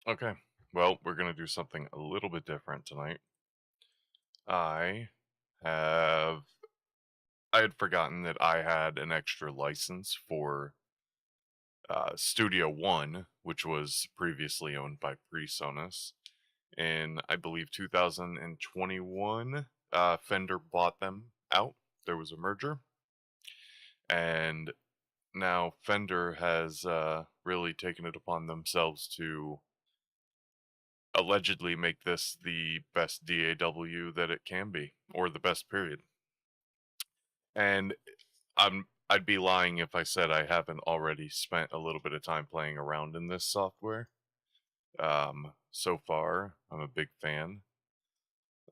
Okay, well, we're going to do something a little bit different tonight. I have I had forgotten that I had an extra license for Studio One, which was previously owned by PreSonus. In, I believe, 2021, Fender bought them out. There was a merger, and now Fender has really taken it upon themselves to allegedly make this the best DAW that it can be, or the best period. And I'd be lying if I said I haven't already spent a little bit of time playing around in this software. So far, I'm a big fan.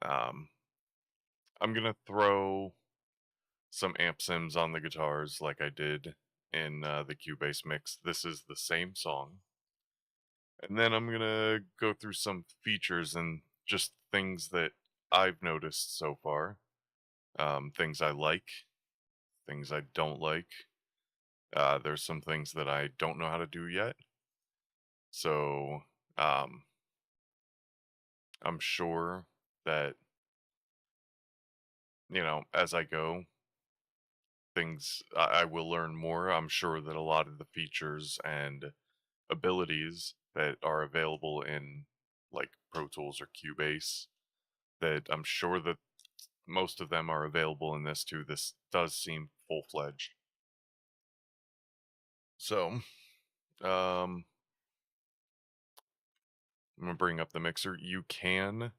Um, I'm gonna throw some amp sims on the guitars like I did in the Cubase mix. This is the same song. And then I'm gonna go through some features and just things that I've noticed so far. Things I like, things I don't like. There's some things that I don't know how to do yet. So um, I'm sure that, as I go, I will learn more. I'm sure that a lot of the features and abilities that are available in like Pro Tools or Cubase, that I'm sure that most of them are available in this too. This does seem full-fledged. So, um, I'm gonna bring up the mixer. You can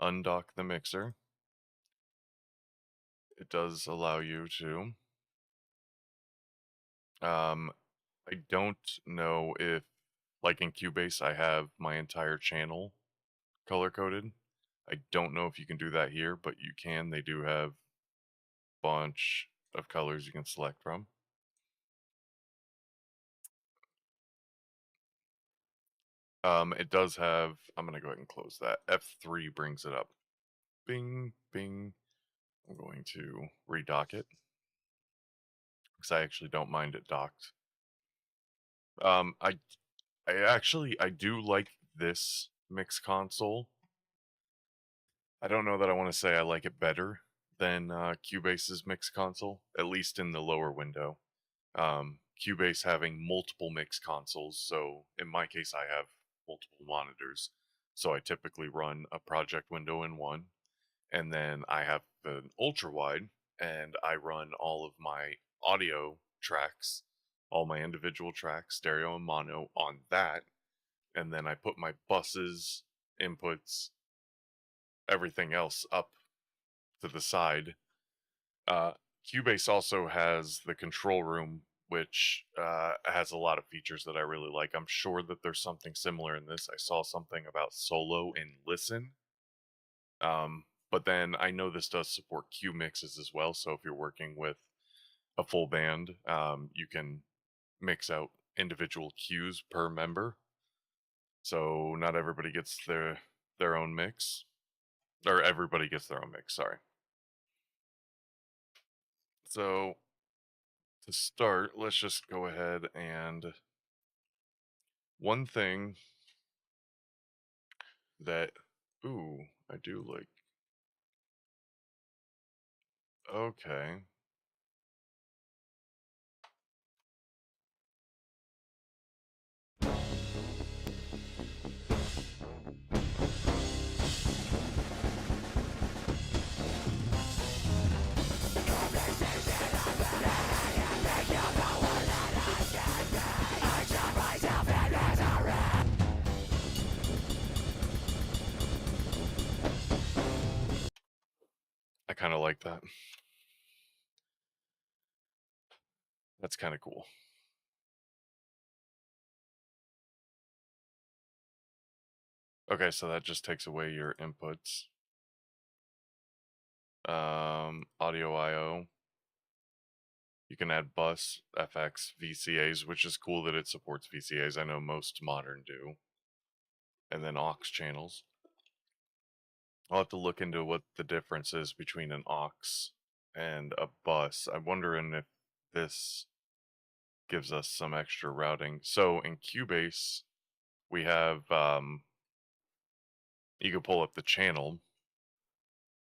undock the mixer. It does allow you to. Um, I don't know if, like in Cubase, I have my entire channel color coded. I don't know if you can do that here, but you can. They do have a bunch of colors you can select from. It does have, I'm going to go ahead and close that. F3 brings it up. Bing, bing. I'm going to redock it because I actually don't mind it docked. Um, I, I do like this mix console. I don't know that I want to say I like it better than Cubase's mix console, at least in the lower window. Cubase having multiple mix consoles, so in my case, I have multiple monitors. So I typically run a project window in one, and then I have an ultra wide, and I run all of my audio tracks, all my individual tracks, stereo and mono, on that, and then I put my buses, inputs, everything else up to the side. Uh, Cubase also has the control room, which has a lot of features that I really like. I'm sure that there's something similar in this. I saw something about solo and listen. But then I know this does support Q mixes as well. So if you're working with a full band, you can mix out individual cues per member. So not everybody gets their own mix, or everybody gets their own mix. Sorry. So to start, let's just go ahead and one thing that, ooh, I do like. Okay. I kind of like that. That's kind of cool. Okay, so that just takes away your inputs. Audio I/O. You can add bus, FX, VCAs, which is cool that it supports VCAs. I know most modern do. And then aux channels. I'll have to look into what the difference is between an aux and a bus. I'm wondering if this gives us some extra routing. So in Cubase, we have you can pull up the channel.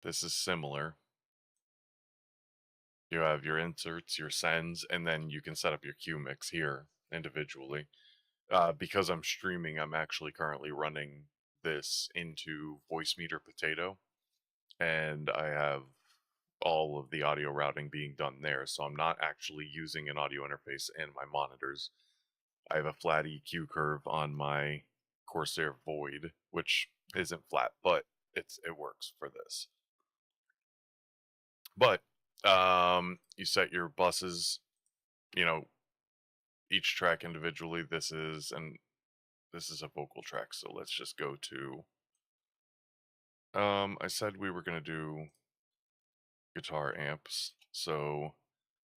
This is similar. You have your inserts, your sends, and then you can set up your Q mix here individually. Because I'm streaming, I'm actually currently running this into Voice Potato, and I have all of the audio routing being done there, so I'm not actually using an audio interface in my monitors. I have a flat EQ curve on my Corsair Void, which isn't flat, but it works for this. But you set your buses, you know, each track individually. This is a vocal track, so let's just go to I said we were gonna do guitar amps, so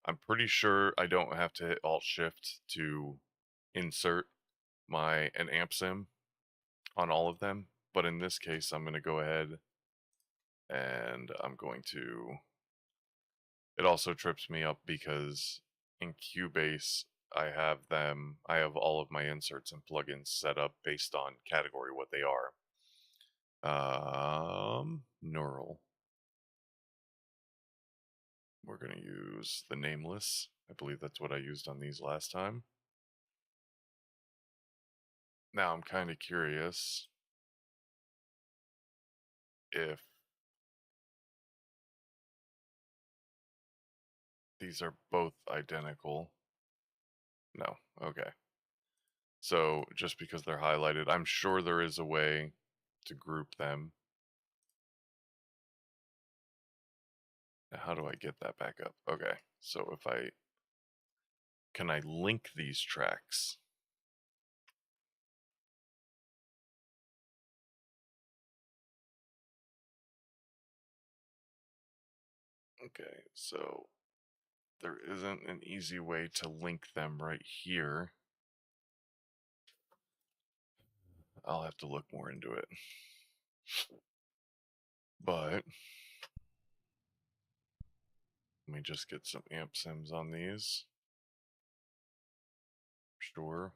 I'm pretty sure I don't have to hit Alt Shift to insert an amp sim on all of them, but in this case I'm gonna go ahead and I'm going to. It also trips me up because in Cubase I have all of my inserts and plugins set up based on category what they are. Neural. We're going to use the nameless. I believe that's what I used on these last time. Now I'm kind of curious if these are both identical. No, okay. So just because they're highlighted, I'm sure there is a way to group them. Now, how do I get that back up? Okay, so can I link these tracks? Okay, so there isn't an easy way to link them right here. I'll have to look more into it. But let me just get some amp sims on these. Sure.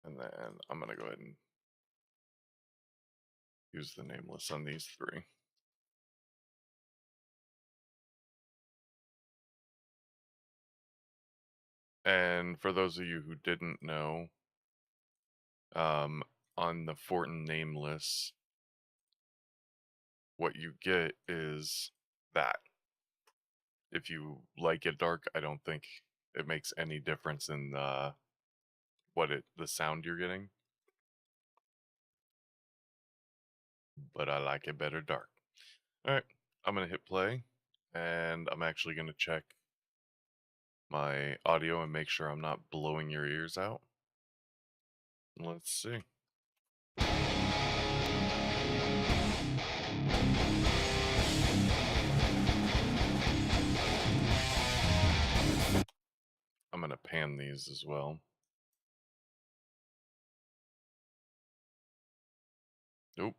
And then I'm going to go ahead and use the nameless on these three. And for those of you who didn't know, on the Fortin nameless, what you get is that. If you like it dark, I don't think it makes any difference in the sound you're getting. But I like it better dark. Alright, I'm going to hit play, and I'm actually going to check my audio and make sure I'm not blowing your ears out. Let's see. I'm going to pan these as well. Nope.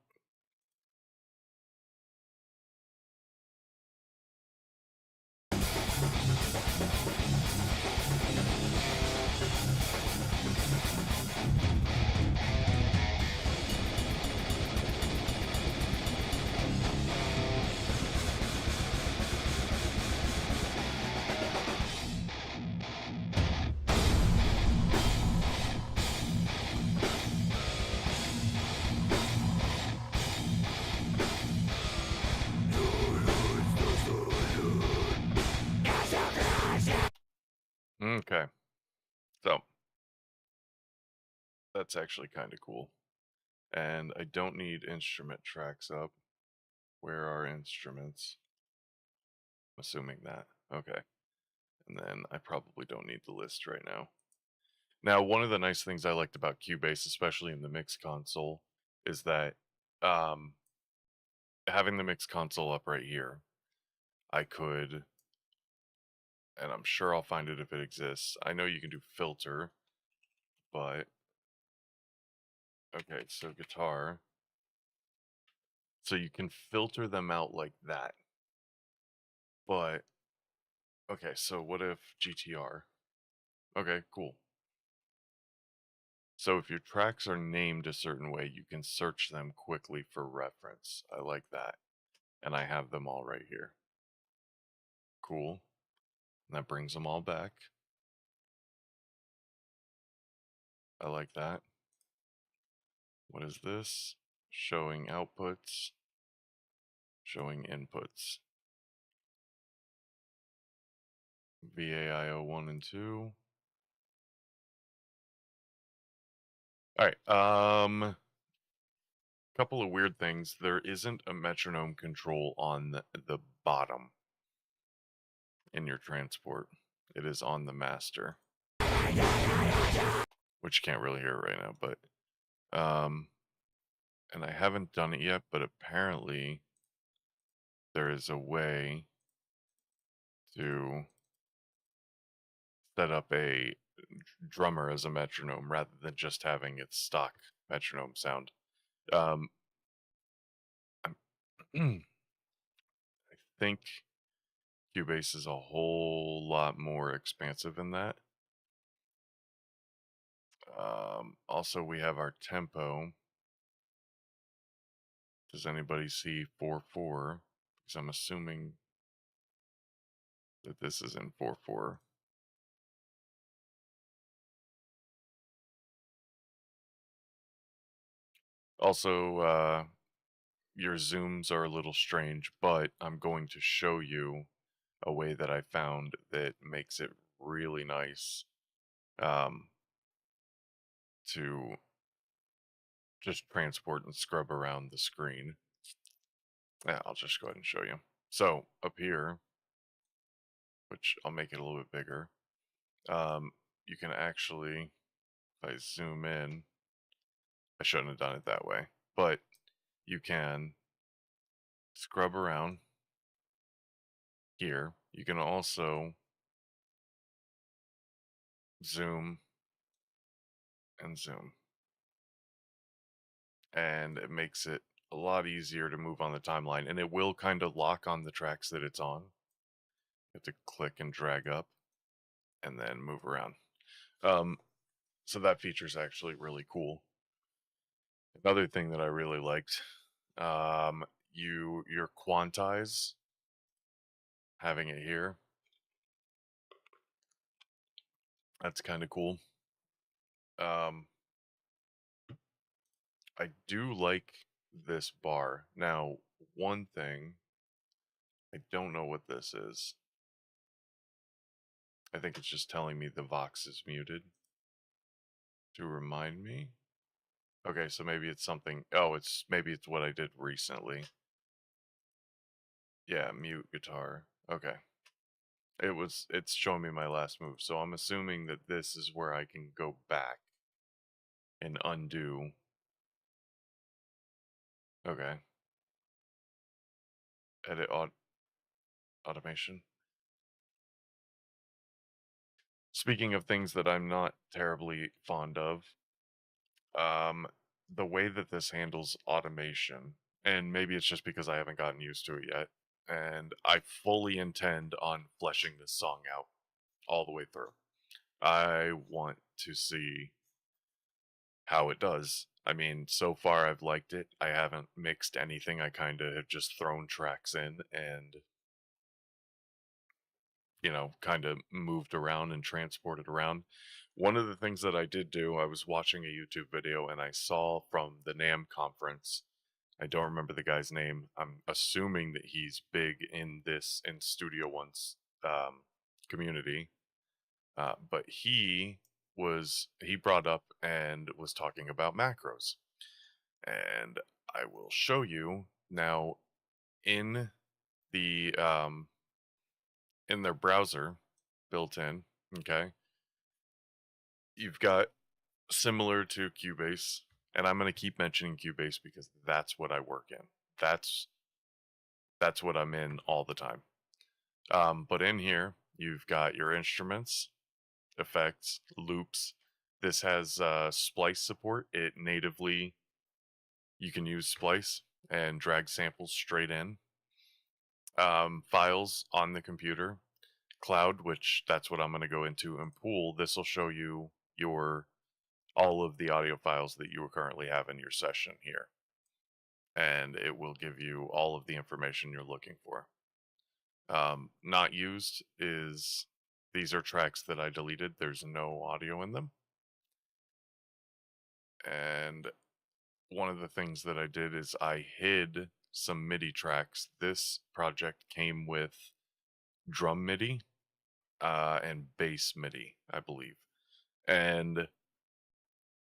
Okay. So, that's actually kind of cool. And I don't need instrument tracks up. Where are instruments? I'm assuming that. Okay. And then I probably don't need the list right now. Now, one of the nice things I liked about Cubase, especially in the mix console, is that having the mix console up right here, I could, and I'm sure I'll find it if it exists. I know you can do filter, but okay, so guitar. So you can filter them out like that. But okay, so what if GTR? Okay, cool. So if your tracks are named a certain way, you can search them quickly for reference. I like that. And I have them all right here. Cool. And that brings them all back. I like that. What is this? Showing outputs, showing inputs. VAIO1 and 2. Alright, couple of weird things. There isn't a metronome control on the bottom in your transport. It is on the master. Which you can't really hear right now, but and I haven't done it yet, but apparently there is a way to set up a drummer as a metronome rather than just having its stock metronome sound. Um, I think Cubase is a whole lot more expansive than that. Also, we have our tempo. Does anybody see 4/4? Because I'm assuming that this is in 4/4. Also, your zooms are a little strange, but I'm going to show you a way that I found that makes it really nice to just transport and scrub around the screen. Yeah, I'll just go ahead and show you. So up here, which I'll make it a little bit bigger, you can actually, if I zoom in, I shouldn't have done it that way, but you can scrub around here. You can also zoom and zoom, and it makes it a lot easier to move on the timeline, and it will kind of lock on the tracks that it's on. You have to click and drag up and then move around. So that feature is actually really cool. Another thing that I really liked, your quantize, having it here, that's kind of cool. I do like this bar. Now, one thing, I don't know what this is. I think it's just telling me the Vox is muted to remind me. Okay, so maybe it's something. Oh, maybe it's what I did recently. Yeah, mute guitar. Okay. It's showing me my last move, so I'm assuming that this is where I can go back and undo. Okay. Edit automation. Speaking of things that I'm not terribly fond of, um, the way that this handles automation, and maybe it's just because I haven't gotten used to it yet, and I fully intend on fleshing this song out all the way through. I want to see how it does. I mean, so far I've liked it. I haven't mixed anything. I kind of have just thrown tracks in and, kind of moved around and transported around. One of the things that I did do, I was watching a YouTube video and I saw from the NAMM conference. I don't remember the guy's name. I'm assuming that he's big in Studio One's community. But he brought up and was talking about macros. And I will show you now in the in their browser built in, okay? You've got similar to Cubase, and I'm going to keep mentioning Cubase because that's what I work in. That's what I'm in all the time. But in here, you've got your instruments, effects, loops. This has splice support. You can use splice and drag samples straight in. files on the computer, cloud, which that's what I'm going to go into, and pool. This will show you your all of the audio files that you currently have in your session here, and it will give you all of the information you're looking for. Not used is these are tracks that I deleted. There's no audio in them. And one of the things that I did is I hid some MIDI tracks. This project came with drum MIDI and bass MIDI, I believe. And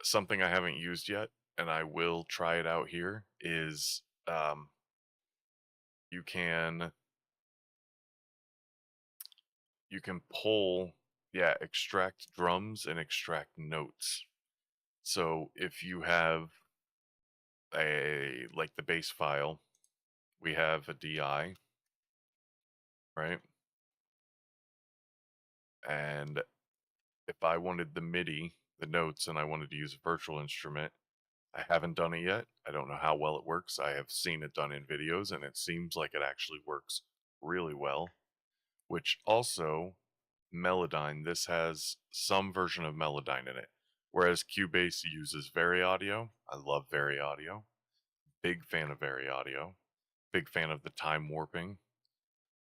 something I haven't used yet, and I will try it out here, is you can pull, yeah, extract drums and extract notes. So if you have like the bass file, we have a DI, right? And if I wanted the MIDI, the notes, and I wanted to use a virtual instrument, I haven't done it yet. I don't know how well it works. I have seen it done in videos, and it seems like it actually works really well. Which also, Melodyne, this has some version of Melodyne in it. Whereas Cubase uses Very Audio. I love Very Audio. Big fan of Very Audio. Big fan of the time warping.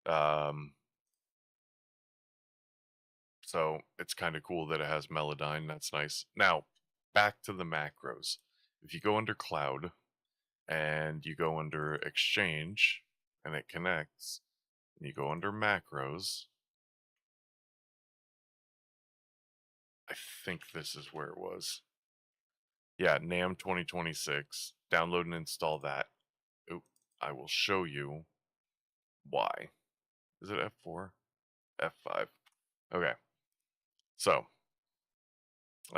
Um, so it's kind of cool that it has Melodyne. That's nice. Now, back to the macros. If you go under Cloud and you go under Exchange and it connects, and you go under Macros, I think this is where it was. Yeah, NAM 2026. Download and install that. Oop, I will show you why. Is it F4? F5. Okay. So,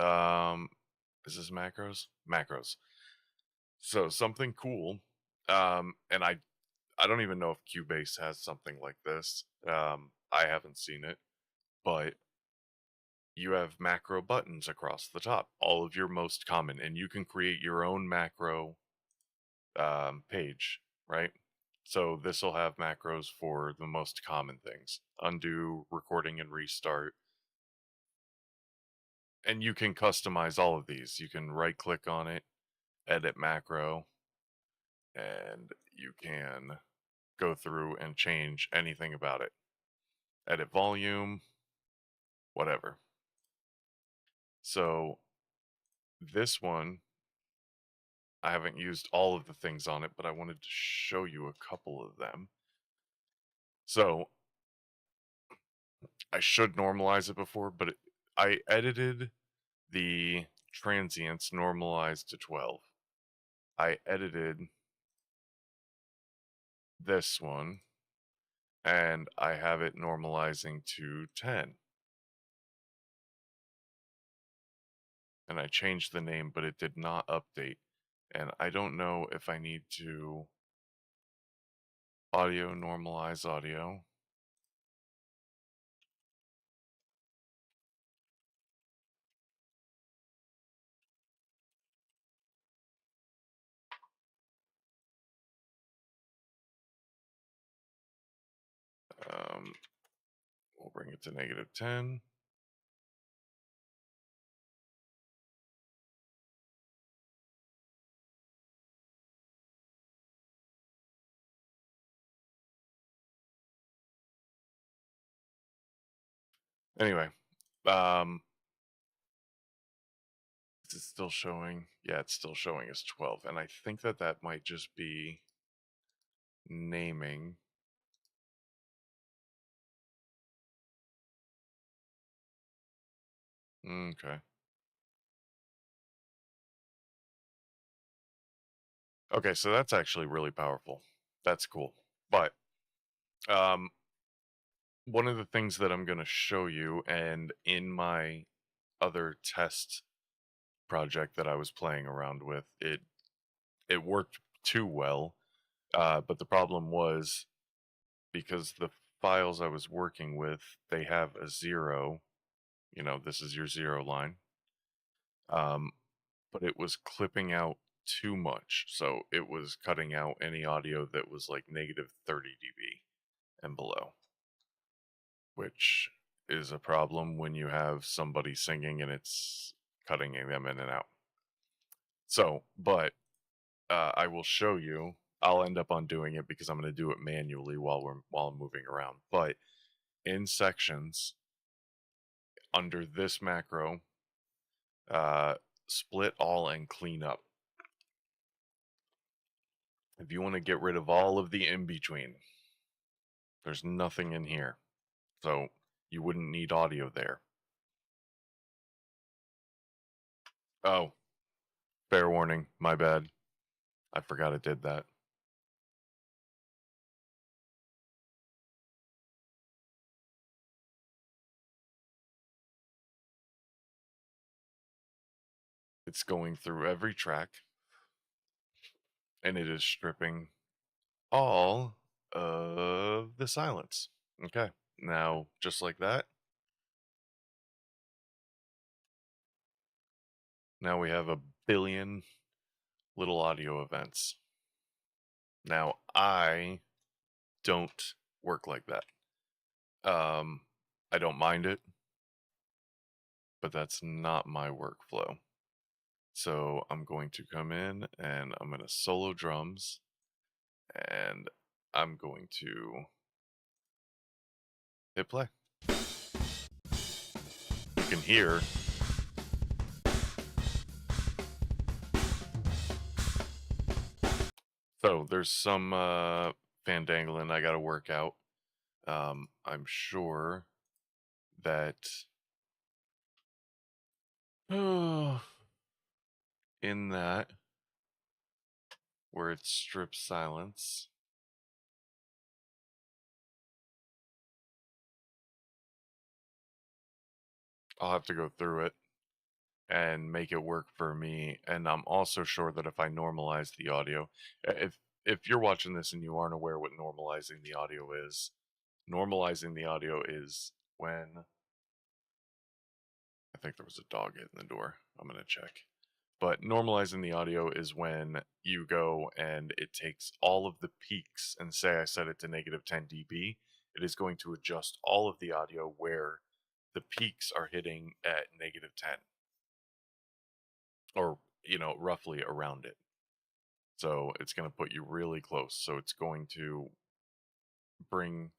um, is this macros? Macros. So something cool. And I don't even know if Cubase has something like this. I haven't seen it, but you have macro buttons across the top, all of your most common, and you can create your own macro page, right? So this will have macros for the most common things: undo, recording and restart. And you can customize all of these. You can right click on it, edit macro, and you can go through and change anything about it. Edit volume, whatever. So this one, I haven't used all of the things on it, but I wanted to show you a couple of them. So I should normalize it before, but I edited the transients normalized to 12. I edited this one and I have it normalizing to 10. And I changed the name, but it did not update. And I don't know if I need to audio normalize audio. Um, we'll bring it to -10. Anyway, is it still showing? Yeah, it's still showing as 12. And I think that that might just be naming. Okay. Okay, so that's actually really powerful. That's cool. But um, one of the things that I'm going to show you, and in my other test project that I was playing around with, it worked too well. But the problem was because the files I was working with, they have a 0. You know, this is your 0 line. But it was clipping out too much. So it was cutting out any audio that was like -30 dB. and below, which is a problem when you have somebody singing and it's cutting them in and out. So, but I will show you. I'll end up undoing it because I'm going to do it manually while I'm moving around. But in sections under this macro, uh, split all and clean up. If you want to get rid of all of the in between, there's nothing in here, so you wouldn't need audio there. Oh, fair warning, my bad. I forgot it did that. It's going through every track, and it is stripping all of the silence. Okay, now just like that, now we have a billion little audio events. Now I don't work like that. I don't mind it, but that's not my workflow. So I'm going to come in and I'm going to solo drums, and I'm going to hit play. You can hear so there's some fandangling I got to work out. I'm sure that in that where it strips silence, I'll have to go through it and make it work for me. And I'm also sure that if I normalize the audio, if you're watching this and you aren't aware what normalizing the audio is, normalizing the audio is when I think there was a dog hitting the door. I'm gonna check. But normalizing the audio is when you go and it takes all of the peaks and say I set it to negative 10 dB, it is going to adjust all of the audio where the peaks are hitting at negative 10 or, roughly around it. So it's going to put you really close. So it's going to bring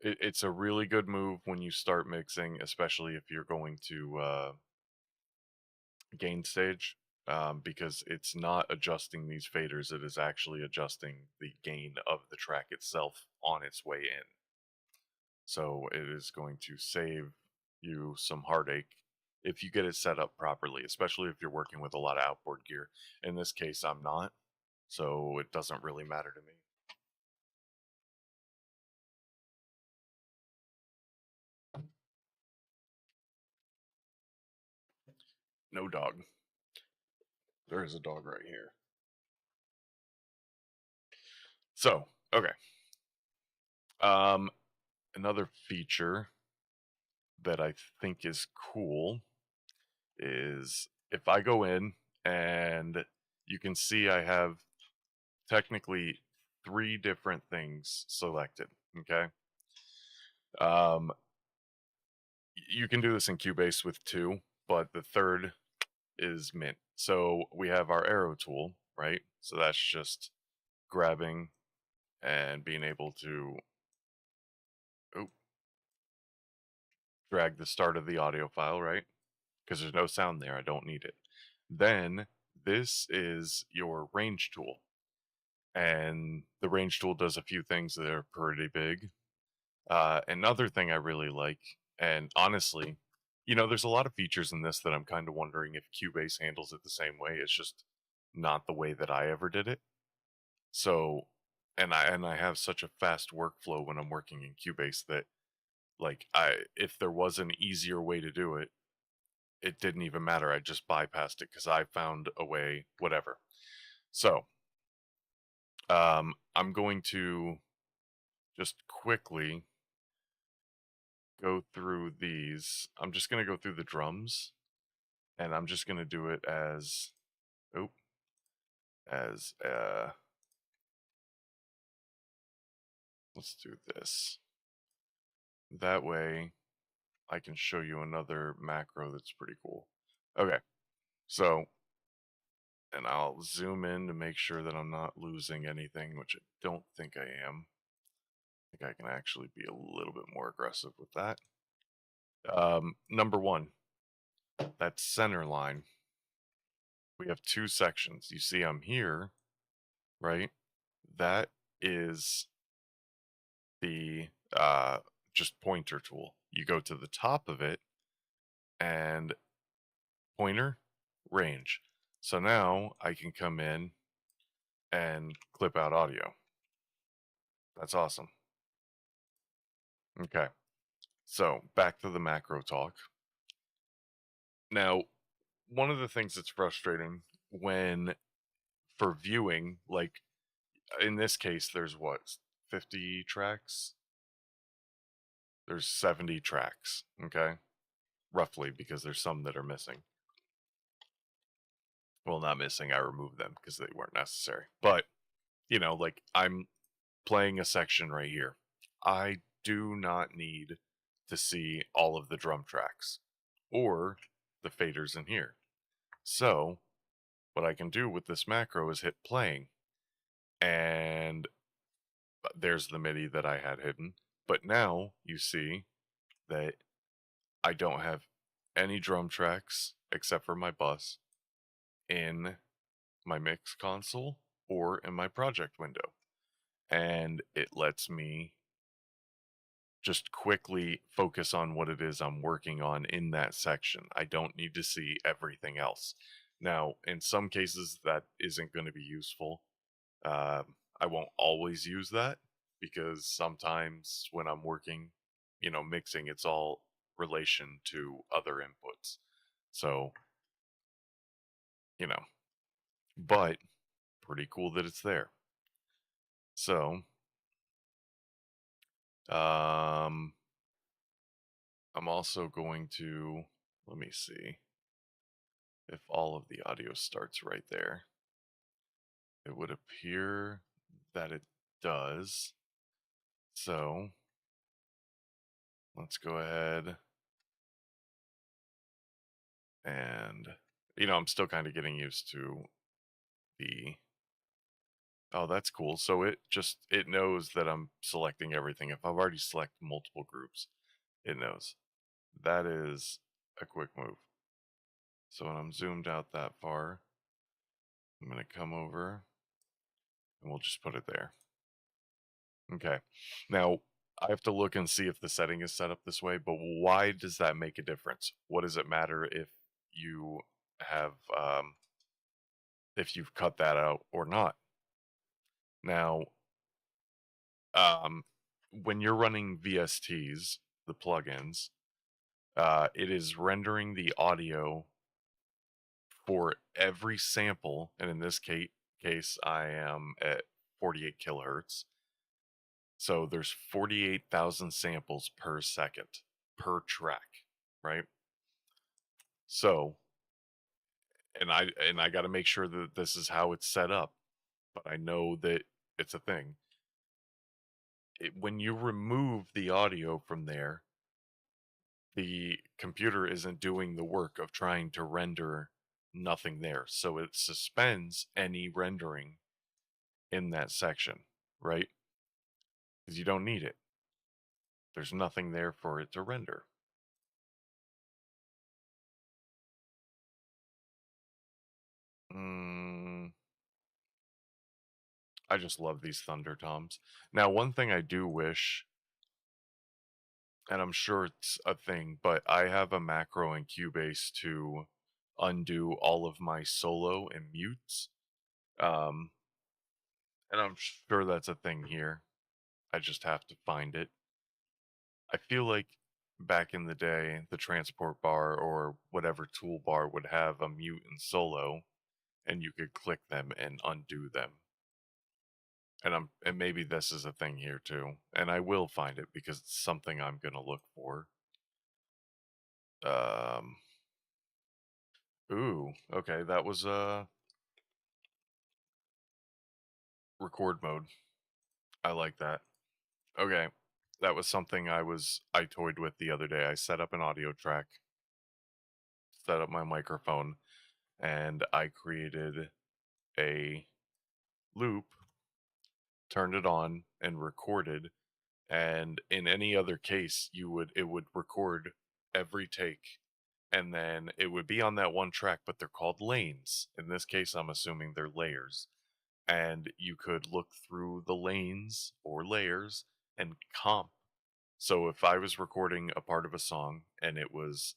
it's a really good move when you start mixing, especially if you're going to gain stage, because it's not adjusting these faders, it is actually adjusting the gain of the track itself on its way in. So it is going to save you some heartache if you get it set up properly, especially if you're working with a lot of outboard gear. In this case, I'm not, so it doesn't really matter to me. No dog. There is a dog right here. So, okay. Another feature that I think is cool is if I go in and you can see I have technically 3 different things selected, okay? Um, you can do this in Cubase with 2, but the third is mint. So we have our arrow tool, right? So that's just grabbing and being able to drag the start of the audio file, right? Because there's no sound there, I don't need it. Then this is your range tool. And the range tool does a few things that are pretty big. Another thing I really like, and honestly, there's a lot of features in this that I'm kind of wondering if Cubase handles it the same way. It's just not the way that I ever did it. So, and I have such a fast workflow when I'm working in Cubase that like if there was an easier way to do it, it didn't even matter. I just bypassed it because I found a way, whatever. So, I'm going to just quickly go through these. I'm just going to go through the drums, and I'm just going to do it as, oh, as let's do this. That way I can show you another macro that's pretty cool. Okay, so, and I'll zoom in to make sure that I'm not losing anything, which I don't think I am. I think I can actually be a little bit more aggressive with that. Number one, that center line. We have two sections. You see I'm here, right? That is the just pointer tool. You go to the top of it and pointer, range. So now I can come in and clip out audio. That's awesome. Okay, so back to the macro talk. Now, one of the things that's frustrating when for viewing, like in this case, there's what, 50 tracks? There's 70 tracks, okay? Roughly, because there's some that are missing. Well, not missing, I removed them because they weren't necessary. But, you know, like I'm playing a section right here. I do not need to see all of the drum tracks or the faders in here. So, what I can do with this macro is hit playing, and there's the MIDI that I had hidden. But now you see that I don't have any drum tracks except for my bus in my mix console or in my project window. And it lets me just quickly focus on what it is I'm working on in that section. I don't need to see everything else. Now, in some cases, that isn't going to be useful. I won't always use that because sometimes when I'm working, you know, mixing, it's all relation to other inputs. So, you know, but pretty cool that it's there. So, I'm also going to, let me see if all of the audio starts right there. It would appear that it does. So, let's go ahead and, you know, I'm still kind of getting used to the, oh, that's cool. So it knows that I'm selecting everything. If I've already selected multiple groups, it knows. That is a quick move. So when I'm zoomed out that far, I'm going to come over and we'll just put it there. Okay. Now, I have to look and see if the setting is set up this way, but why does that make a difference? What does it matter if you have, if you've cut that out or not? Now, when you're running VSTs, the plugins, it is rendering the audio for every sample, and in this case, I am at 48 kilohertz. So there's 48,000 samples per second per track, right? So, and I got to make sure that this is how it's set up, but I know that it's a thing. When you remove the audio from there, the computer isn't doing the work of trying to render nothing there. So it suspends any rendering in that section, right? Because you don't need it. There's nothing there for it to render. I just love these Thunder Toms. Now, one thing I do wish, and I'm sure it's a thing, but I have a macro in Cubase to undo all of my solo and mutes. Um, and I'm sure that's a thing here. I just have to find it. I feel like back in the day, the transport bar or whatever toolbar would have a mute and solo, and you could click them and undo them. And maybe this is a thing here too. And I will find it because it's something I'm gonna look for. Um Ooh, okay, that was record mode. I like that. Okay. That was something I toyed with the other day. I set up an audio track, set up my microphone, and I created a loop, turned it on, and recorded. And in any other case, it would record every take, and then it would be on that one track, but they're called lanes. In this case, I'm assuming they're layers. And you could look through the lanes or layers and comp. So if I was recording a part of a song and it was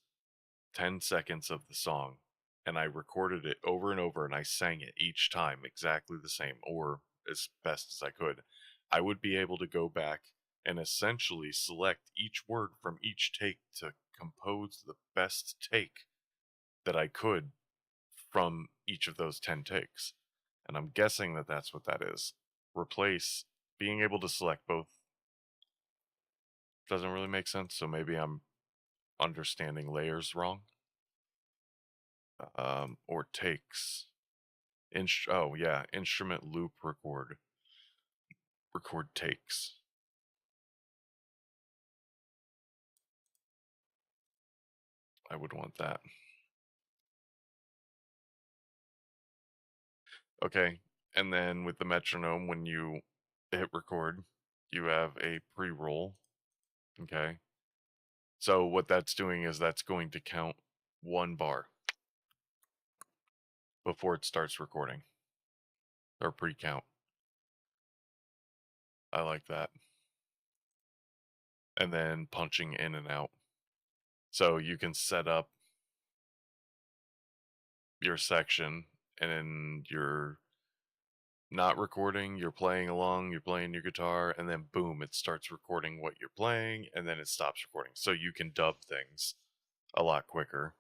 10 seconds of the song and I recorded it over and over and I sang it each time exactly the same or as best as I could, I would be able to go back and essentially select each word from each take to compose the best take that I could from each of those 10 takes. And I'm guessing that that's what that is. Replace being able to select both doesn't really make sense, so maybe I'm understanding layers wrong. Or takes. Oh yeah, instrument loop record. Record takes. I would want that. Okay, and then with the metronome, when you hit record, you have a pre-roll. Okay, so what that's doing is that's going to count one bar before it starts recording or pre-count. I like that. And then punching in and out. So you can set up your section and you're not recording, you're playing along, you're playing your guitar, and then boom, it starts recording what you're playing, and then it stops recording. So you can dub things a lot quicker.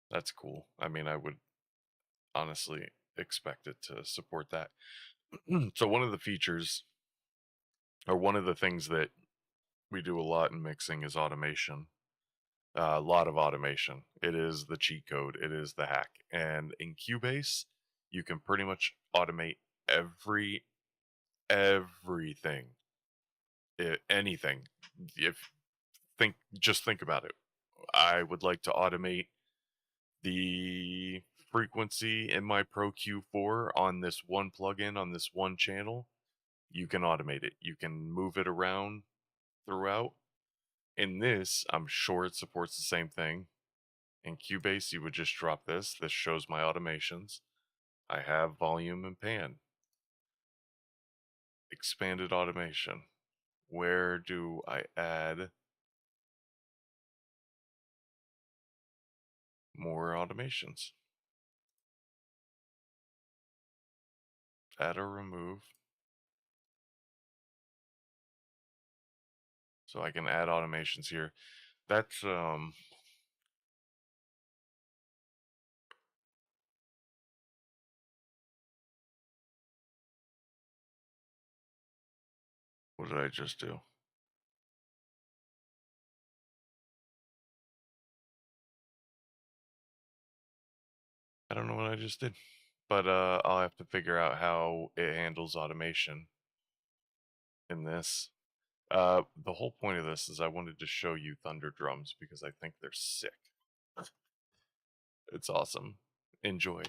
That's cool. I mean, I would honestly expect it to support that. So one of the features, or one of the things that we do a lot in mixing is automation. A lot of automation. It is the cheat code. It is the hack. And in Cubase, you can pretty much automate everything, anything. If just think about it. I would like to automate the frequency in my Pro Q4 on this one plugin on this one channel. You can automate it. You can move it around throughout. In this, I'm sure it supports the same thing. In Cubase, you would just drop this. This shows my automations. I have volume and pan. Expanded automation. Where do I add more automations? Add or remove. So I can add automations here. That's what did I just do? I don't know what I just did. But I'll have to figure out how it handles automation in this. The whole point of this is I wanted to show you Thunder drums because I think they're sick. It's awesome. Enjoy.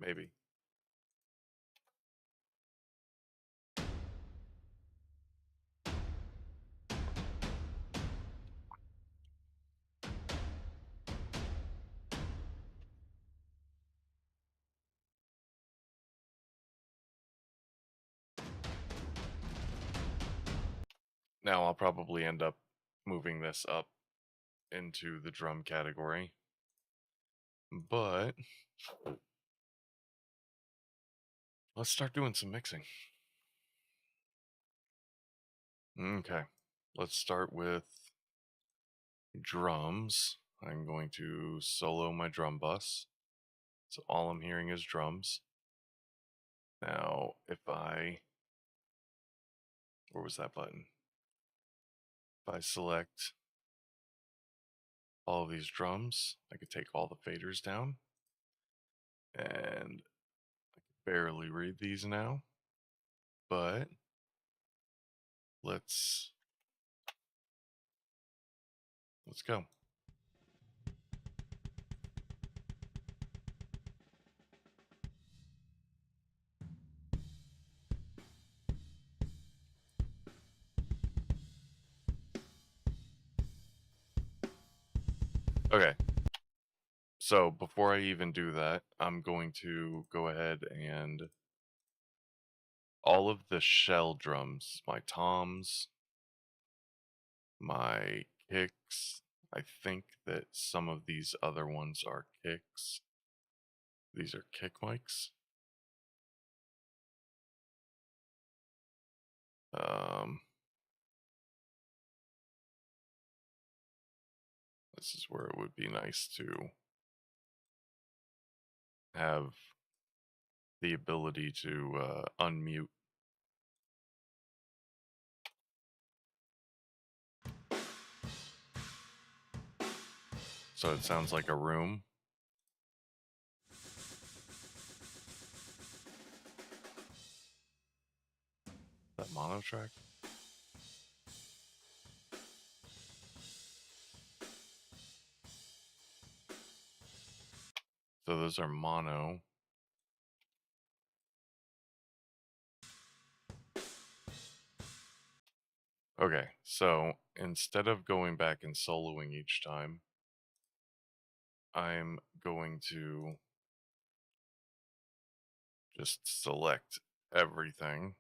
Maybe. Now I'll probably end up moving this up into the drum category. But let's start doing some mixing. Okay. Let's start with drums. I'm going to solo my drum bus. So all I'm hearing is drums. Now, where was that button? If I select all of these drums, I could take all the faders down. And I can barely read these now. but let's go. Okay. So before I even do that, I'm going to go ahead and all of the shell drums, my toms, my kicks. I think that some of these other ones are kicks. These are kick mics. This is where it would be nice to have the ability to unmute. So it sounds like a room. That mono track. So those are mono. Okay, so instead of going back and soloing each time, I'm going to just select everything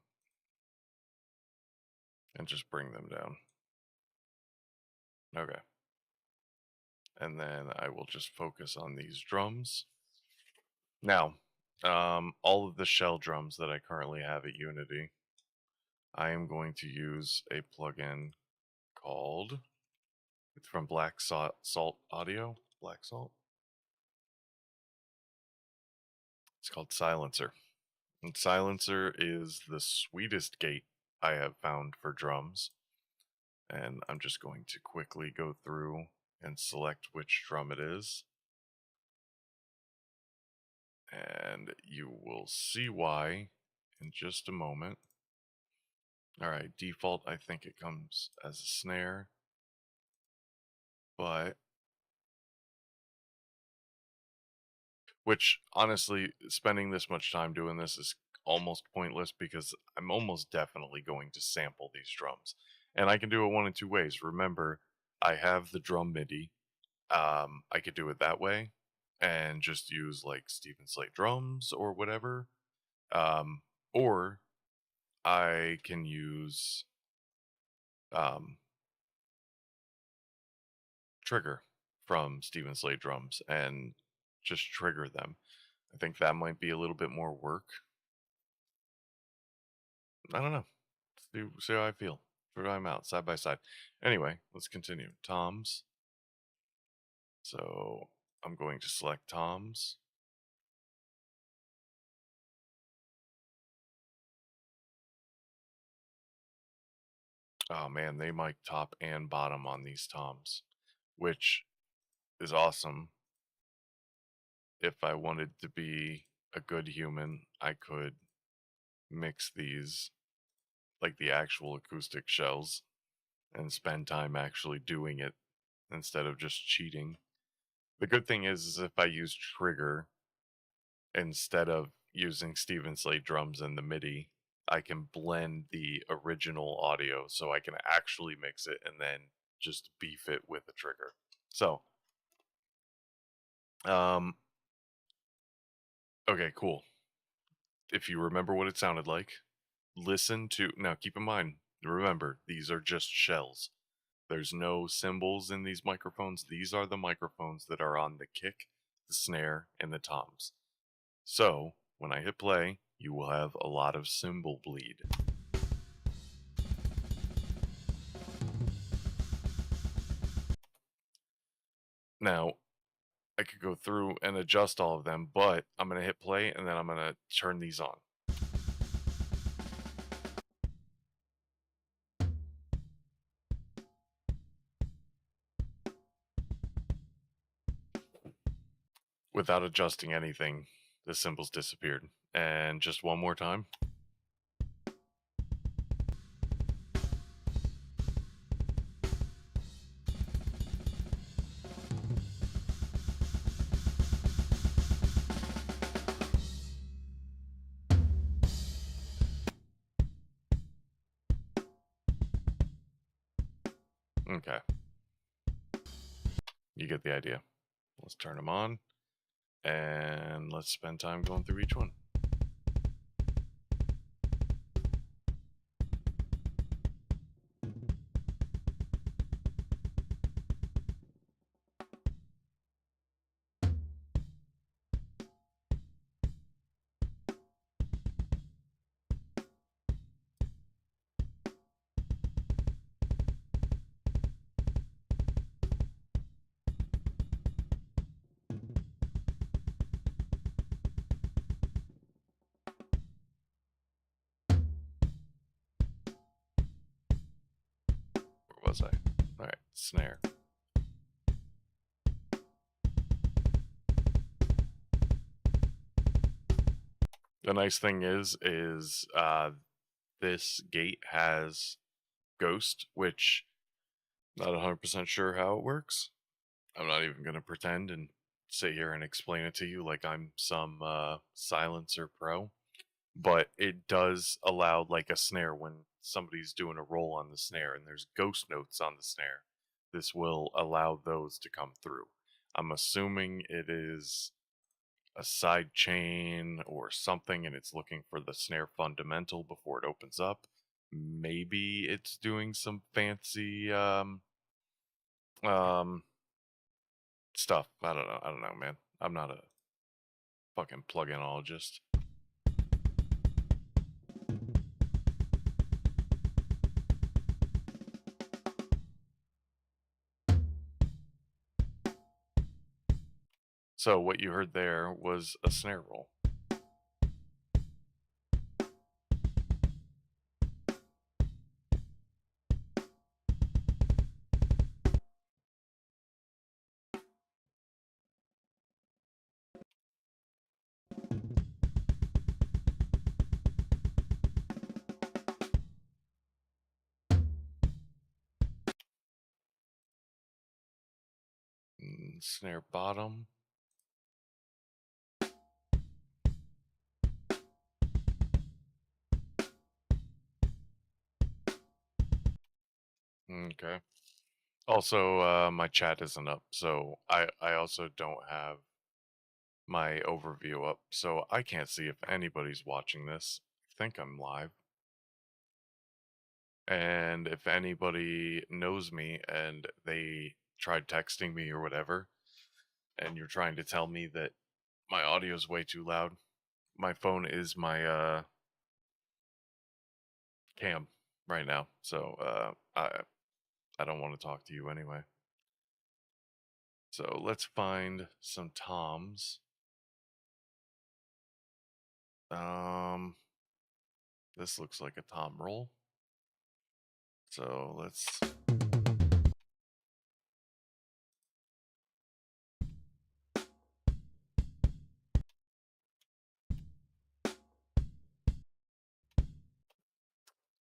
and just bring them down. Okay. And then I will just focus on these drums. Now, all of the shell drums that I currently have at Unity, I am going to use a plugin called, it's from Black Salt Audio, Black Salt. It's called Silencer. And Silencer is the sweetest gate I have found for drums. And I'm just going to quickly go through and select which drum it is. And you will see why in just a moment. All right, default, I think it comes as a snare, but which honestly, spending this much time doing this is almost pointless because I'm almost definitely going to sample these drums. And I can do it one in two ways. Remember, I have the drum MIDI. I could do it that way and just use like Stephen Slate drums or whatever. Or I can use trigger from Stephen Slate drums and just trigger them. I think that might be a little bit more work. I don't know. See how I feel. Try them out side by side. Anyway, let's continue. Toms. So I'm going to select toms. Oh man, they mic top and bottom on these toms, which is awesome. If I wanted to be a good human, I could mix these like the actual acoustic shells and spend time actually doing it instead of just cheating. The good thing is if I use trigger instead of using Stephen Slate drums and the MIDI, I can blend the original audio so I can actually mix it and then just beef it with a trigger. So, okay, cool. If you remember what it sounded like, listen to, now keep in mind, remember, these are just shells. There's no cymbals in these microphones. These are the microphones that are on the kick, the snare, and the toms. So, when I hit play, you will have a lot of cymbal bleed. Now, I could go through and adjust all of them, but I'm going to hit play and then I'm going to turn these on. Without adjusting anything, the cymbals disappeared. And just one more time. Okay, you get the idea. Let's turn them on, and let's spend time going through each one. Where was I? All right, snare. The nice thing is this gate has ghost, which not 100% sure how it works. I'm not even gonna pretend and sit here and explain it to you like I'm some silencer pro. But it does allow like a snare when somebody's doing a roll on the snare and there's ghost notes on the snare. This will allow those to come through. I'm assuming it is a side chain or something and it's looking for the snare fundamental before it opens up. Maybe it's doing some fancy um stuff. I don't know. I don't know, man. I'm not a fucking pluginologist. So what you heard there was a snare roll. Snare bottom. Okay. Also, my chat isn't up, so I also don't have my overview up, so I can't see if anybody's watching this. I think I'm live. And if anybody knows me and they tried texting me or whatever, and you're trying to tell me that my audio is way too loud, my phone is my cam right now, so I don't want to talk to you anyway. So let's find some toms. Um, this looks like a tom roll. So let's.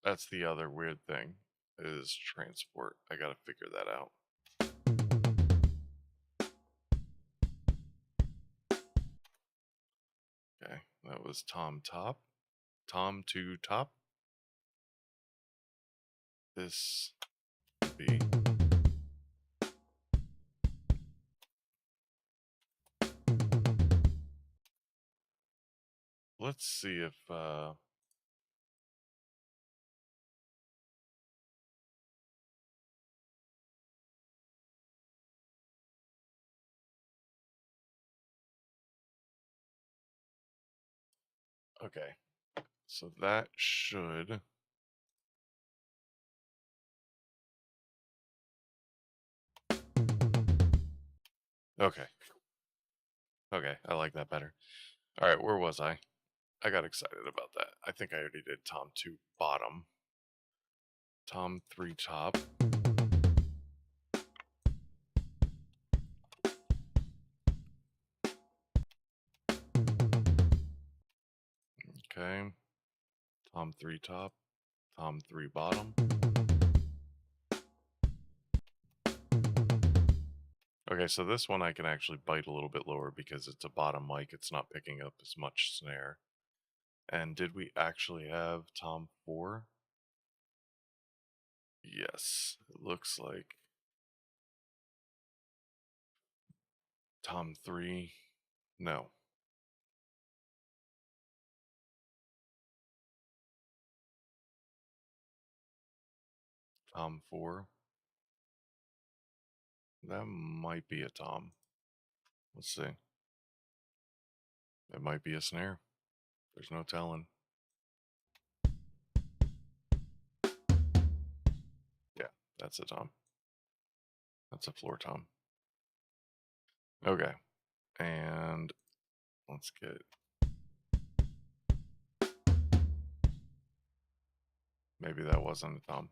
That's the other weird thing is transport. I gotta figure that out. Okay, that was tom top. Tom to top. This would be. Let's see if okay. So that should. Okay. Okay, I like that better. All right, where was I? I got excited about that. I think I already did tom 2 bottom. Tom 3 top. Okay. Tom 3 top. Tom 3 bottom. Okay, so this one I can actually bite a little bit lower because it's a bottom mic. It's not picking up as much snare. And did we actually have Tom 4? Yes, it looks like Tom 3. No. Tom 4. That might be a Tom. Let's see. It might be a snare. There's no telling. Yeah, that's a Tom. That's a floor Tom. Okay. And let's get... Maybe that wasn't a Tom.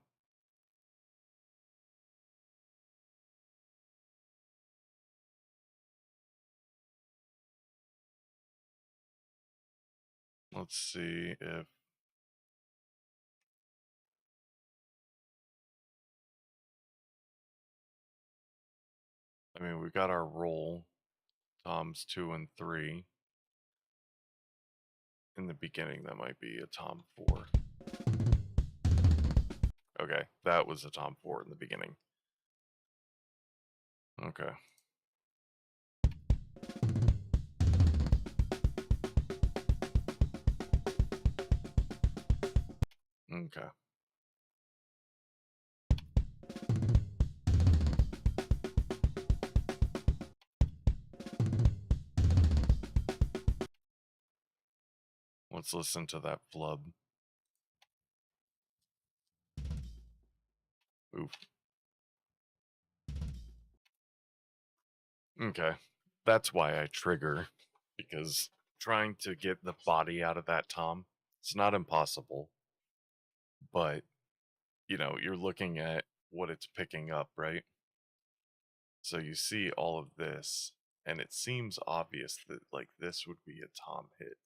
Let's see if... I mean, we got our roll. Toms 2 and 3. In the beginning, that might be a Tom 4. Okay, that was a Tom 4 in the beginning. Okay. Okay. Let's listen to that flub. Oof. Okay. That's why I trigger, because trying to get the body out of that Tom, it's not impossible, but, you know, you're looking at what it's picking up, right? So you see all of this, and it seems obvious that, like, this would be a Tom hit.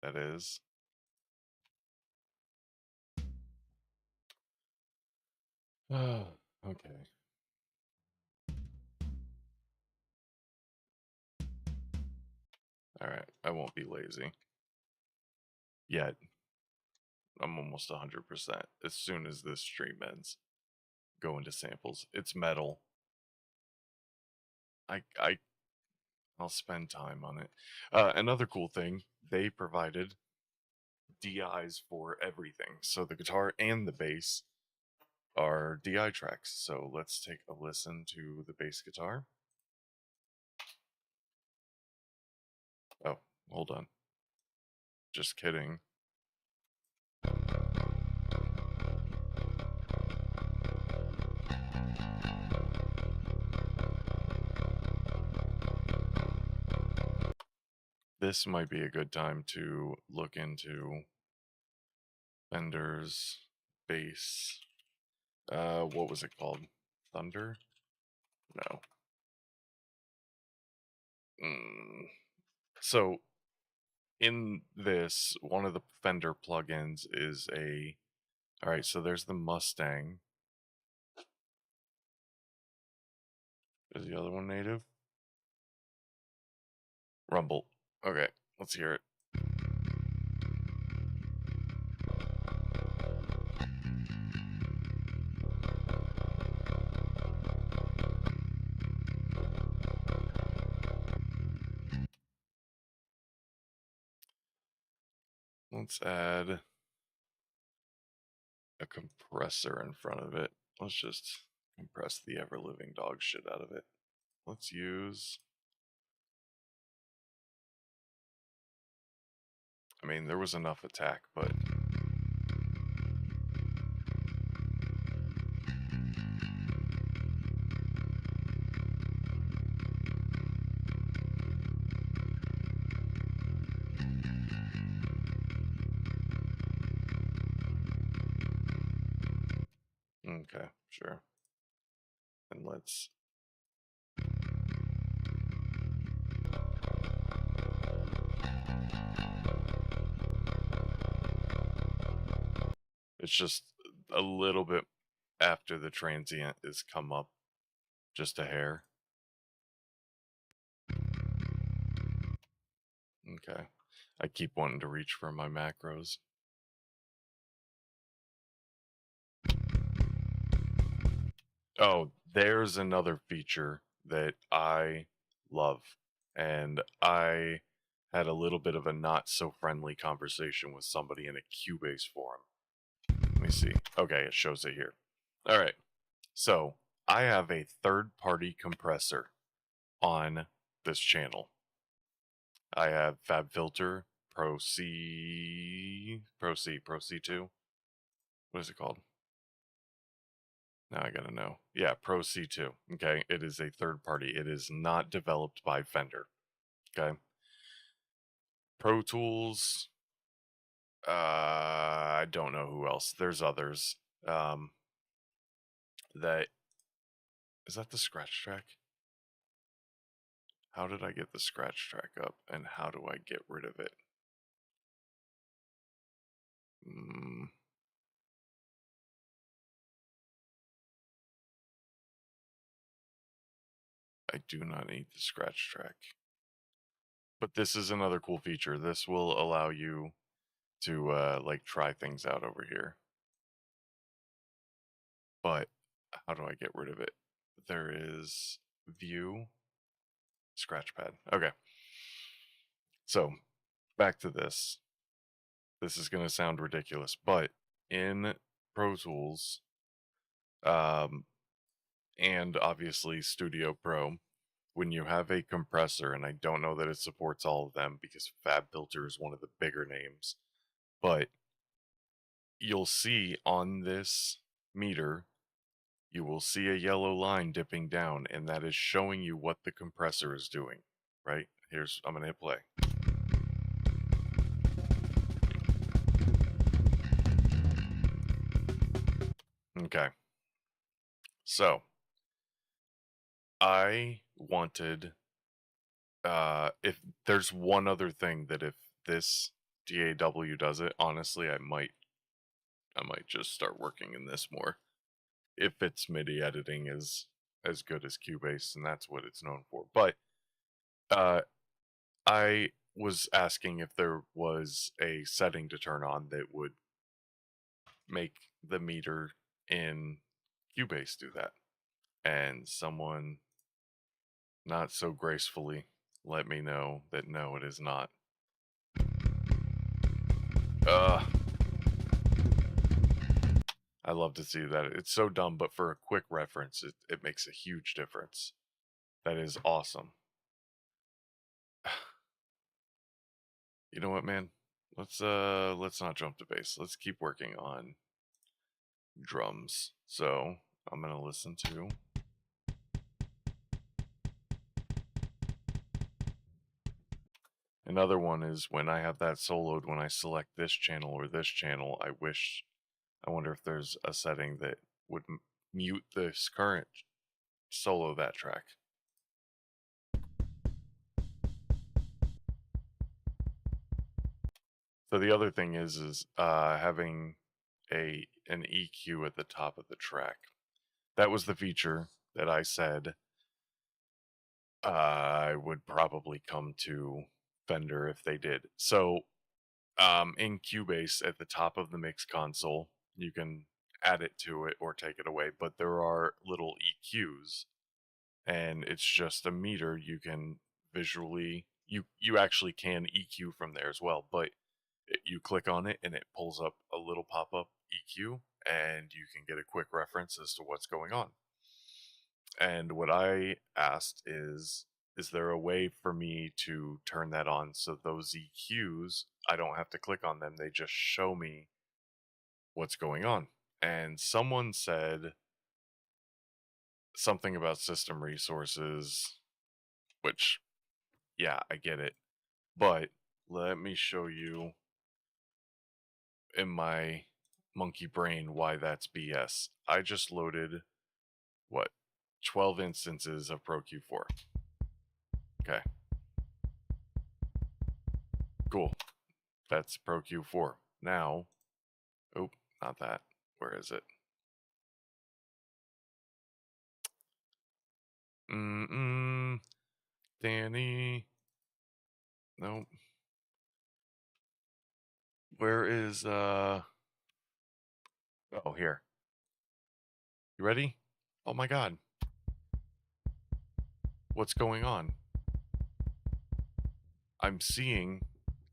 That is. Okay. Alright, I won't be lazy. Yet. I'm almost 100%. As soon as this stream ends, go into samples. It's metal. I'll spend time on it. Another cool thing, they provided DIs for everything. So the guitar and the bass are DI tracks. So let's take a listen to the bass guitar. Oh, hold on. Just kidding. This might be a good time to look into Fender's bass. What was it called? Thunder? No. So in this, one of the Fender plugins is a... Alright, so there's the Mustang. Is the other one native? Rumble. Okay, let's hear it. Let's add a compressor in front of it. Let's just compress the ever-living dog shit out of it. Let's use... I mean, there was enough attack, but... Okay, sure. And let's... It's just a little bit after the transient is come up. Just a hair. Okay. I keep wanting to reach for my macros. Oh, there's another feature that I love, and I had a little bit of a not so friendly conversation with somebody in a Cubase forum. Let me see. Okay, it shows it here. All right. So I have a third-party compressor on this channel. I have FabFilter Pro C2. What is it called? Now I gotta know. Yeah, Pro C2. Okay, it is a third party. It is not developed by Fender. Okay, Pro Tools. I don't know who else. There's others. That is that the scratch track. How did I get the scratch track up, and how do I get rid of it? Mm, I do not need the scratch track. But this is another cool feature. This will allow you to like try things out over here. But how do I get rid of it? There is view scratch pad. Okay. So back to this. This is going to sound ridiculous, but in Pro Tools, um, and obviously Studio Pro, when you have a compressor, and I don't know that it supports all of them because FabFilter is one of the bigger names, but you'll see on this meter, you will see a yellow line dipping down, and that is showing you what the compressor is doing, right? I'm going to hit play. Okay. So, I wanted, if there's one other thing that if this DAW does it, honestly, I might just start working in this more. If its MIDI editing is as good as Cubase, and that's what it's known for. But uh, I was asking if there was a setting to turn on that would make the meter in Cubase do that. And someone not so gracefully let me know that no, it is not. Uh, I love to see that. It's so dumb, but for a quick reference, it makes a huge difference. That is awesome. You know what, man? Let's not jump to bass. Let's keep working on drums. So I'm gonna listen to. Another one is when I have that soloed, when I select this channel or this channel, I wonder if there's a setting that would mute this current solo that track. So the other thing is having an EQ at the top of the track. That was the feature that I said I would probably come to Fender if they did. So in Cubase at the top of the mix console, you can add it to it or take it away, but there are little EQs, and it's just a meter. You can visually you actually can EQ from there as well, but you click on it and it pulls up a little pop-up EQ, and you can get a quick reference as to what's going on. And what I asked is there a way for me to turn that on so those EQs, I don't have to click on them, they just show me what's going on? And someone said something about system resources, which, yeah, I get it. But let me show you in my monkey brain why that's BS. I just loaded, what, 12 instances of Pro Q4. Okay, cool. That's Pro Q4. Now, oh, not that. Where is it? Danny. Nope. Where is oh, here. You ready? Oh my god. What's going on? I'm seeing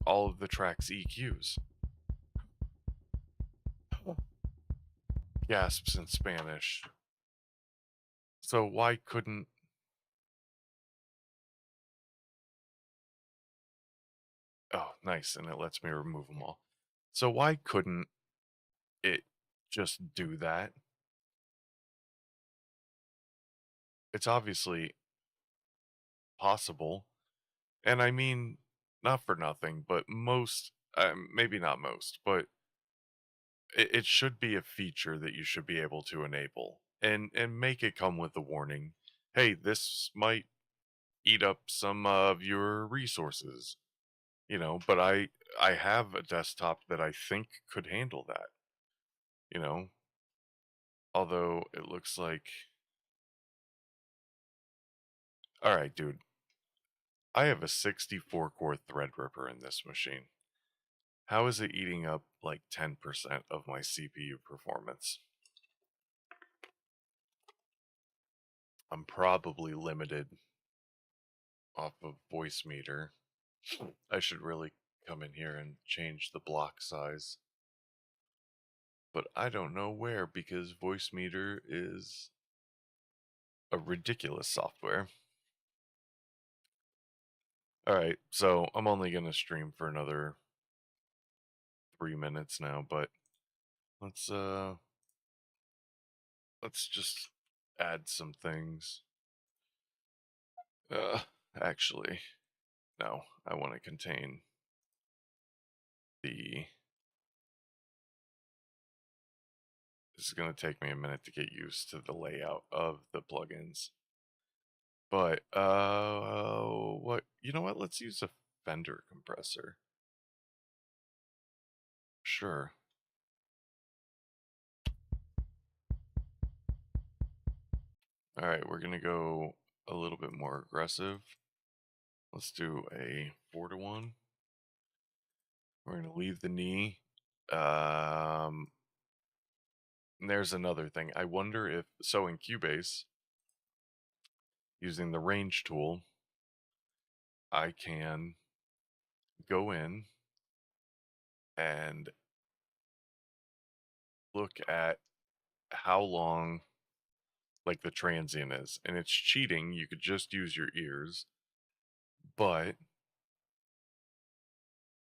all of the track's EQs. Gasps in Spanish. So why couldn't... Oh, nice, and it lets me remove them all. So why couldn't it just do that? It's obviously possible. And I mean, not for nothing, but most, maybe not most, but it should be a feature that you should be able to enable and make it come with a warning. Hey, this might eat up some of your resources, but I have a desktop that I think could handle that, you know, although it looks like, all right, dude, I have a 64 core Threadripper in this machine. How is it eating up like 10% of my CPU performance? I'm probably limited off of voice meter. I should really come in here and change the block size. But I don't know where because voice meter is a ridiculous software. Alright, so I'm only going to stream for another 3 minutes now, but let's just add some things. Uh, actually, no, I want to contain the... This is going to take me a minute to get used to the layout of the plugins. But, you know what, let's use a Fender compressor. Sure. Alright, we're gonna go a little bit more aggressive. Let's do a 4-to-1. We're gonna leave the knee. And there's another thing. I wonder if, so in Cubase, using the range tool, I can go in and look at how long like the transient is. And it's cheating. You could just use your ears. But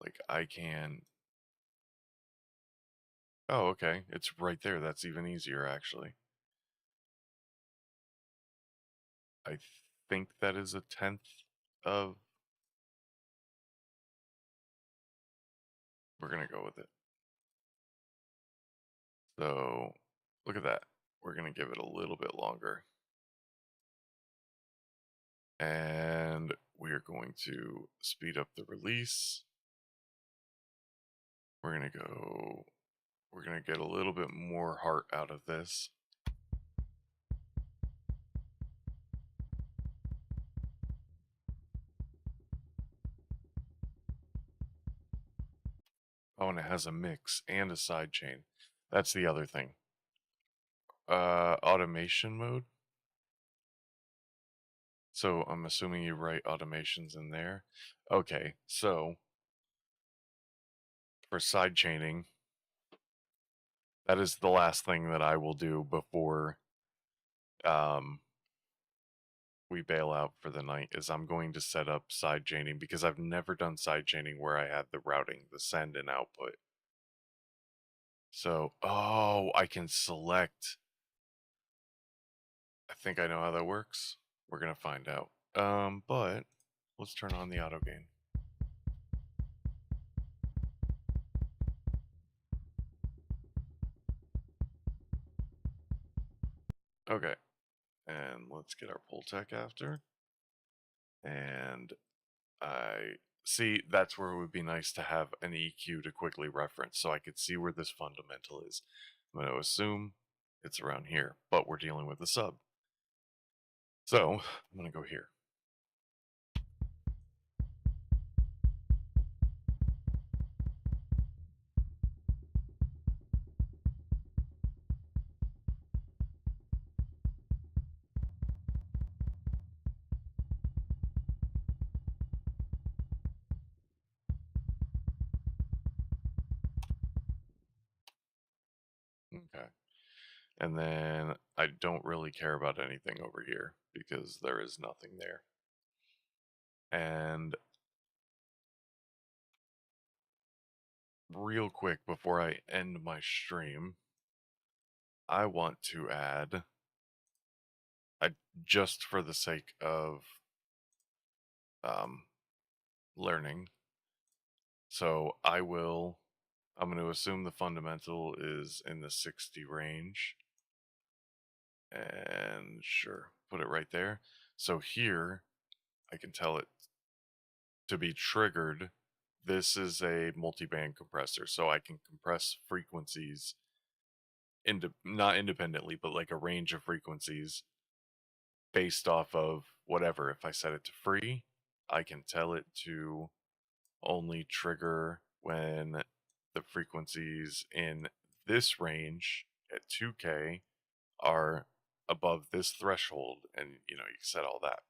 like I can... Oh, okay. It's right there. That's even easier actually. I think that is a 10th of... We're gonna go with it. So look at that. We're gonna give it a little bit longer. And we are going to speed up the release. We're gonna get a little bit more heart out of this. Oh, and it has a mix and a sidechain. That's the other thing. Automation mode. So I'm assuming you write automations in there. Okay, so for sidechaining, that is the last thing that I will do before we bail out for the night, is I'm going to set up sidechaining because I've never done sidechaining where I have the routing, the send and output. So, oh, I can select. I think I know how that works. We're gonna find out. But let's turn on the auto gain. Okay, and let's get our pull tech after. And I see that's where it would be nice to have an EQ to quickly reference so I could see where this fundamental is. I'm going to assume it's around here, but we're dealing with a sub. So I'm going to go here. Okay. And then I don't really care about anything over here because there is nothing there. And real quick before I end my stream, I want to add, I just for the sake of um, learning. So I'm going to assume the fundamental is in the 60 range. And sure, put it right there. So here, I can tell it to be triggered. This is a multiband compressor, so I can compress frequencies, not independently, but like a range of frequencies based off of whatever. If I set it to free, I can tell it to only trigger when the frequencies in this range at 2K are above this threshold, and you can set all that.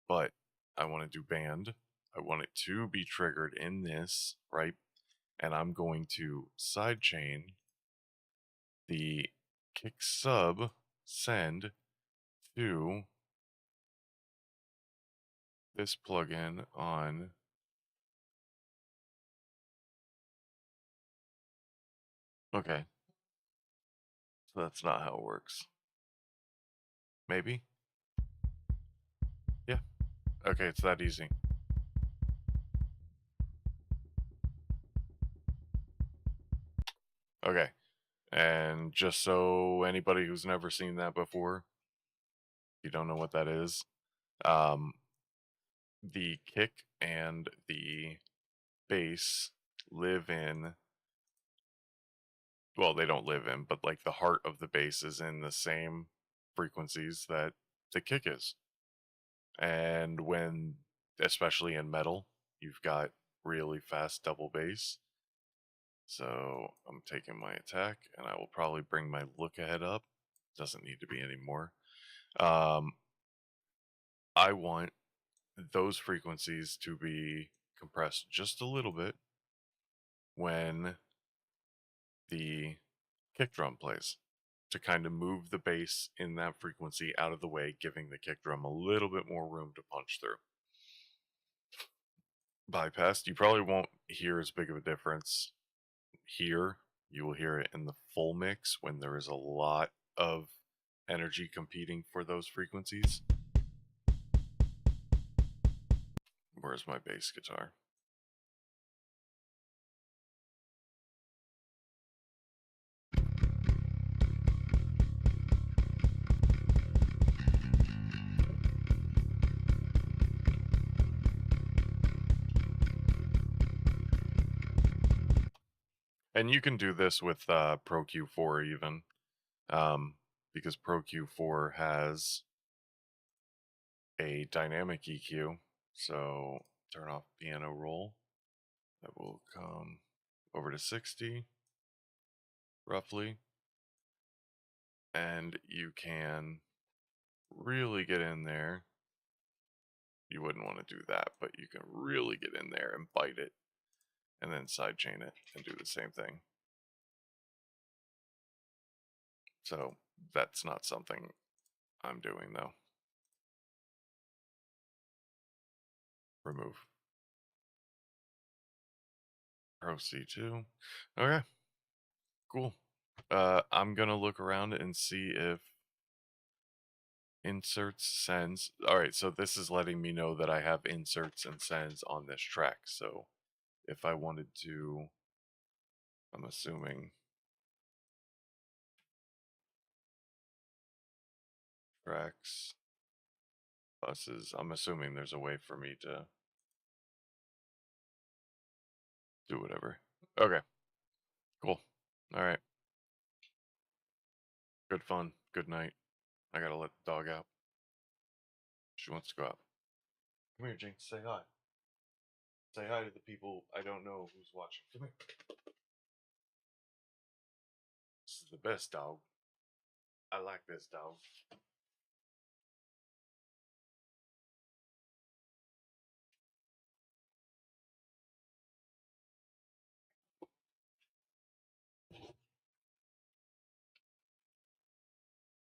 But I want to do band. I want it to be triggered in this, right? And I'm going to sidechain the kick sub send to this plugin on. Okay, so that's not how it works. Maybe? Yeah. Okay, it's that easy. Okay. And just so anybody who's never seen that before, you don't know what that is, um, the kick and the bass live in, well, they don't live in, but like the heart of the bass is in the same frequencies that the kick is. And when, especially in metal, you've got really fast double bass. So I'm taking my attack, and I will probably bring my look ahead up. Doesn't need to be anymore. Um, I want those frequencies to be compressed just a little bit when the kick drum plays, to kind of move the bass in that frequency out of the way, giving the kick drum a little bit more room to punch through. Bypassed, you probably won't hear as big of a difference here. You will hear it in the full mix when there is a lot of energy competing for those frequencies. Where's my bass guitar? And you can do this with Pro Q4 even, because Pro Q4 has a dynamic EQ. So turn off piano roll. That will come over to 60, roughly. And you can really get in there. You wouldn't want to do that, but you can really get in there and bite it and then sidechain it and do the same thing. So that's not something I'm doing though. Remove. Pro C2. Okay, cool. I'm gonna look around and see if inserts sends. All right, so this is letting me know that I have inserts and sends on this track. So if I wanted to, I'm assuming tracks, buses, I'm assuming there's a way for me to do whatever. Okay, cool. All right, good fun. Good night. I gotta let the dog out. She wants to go out. Come here, Jinx. Say hi. Say hi to the people I don't know who's watching. Come here. This is the best dog. I like this dog.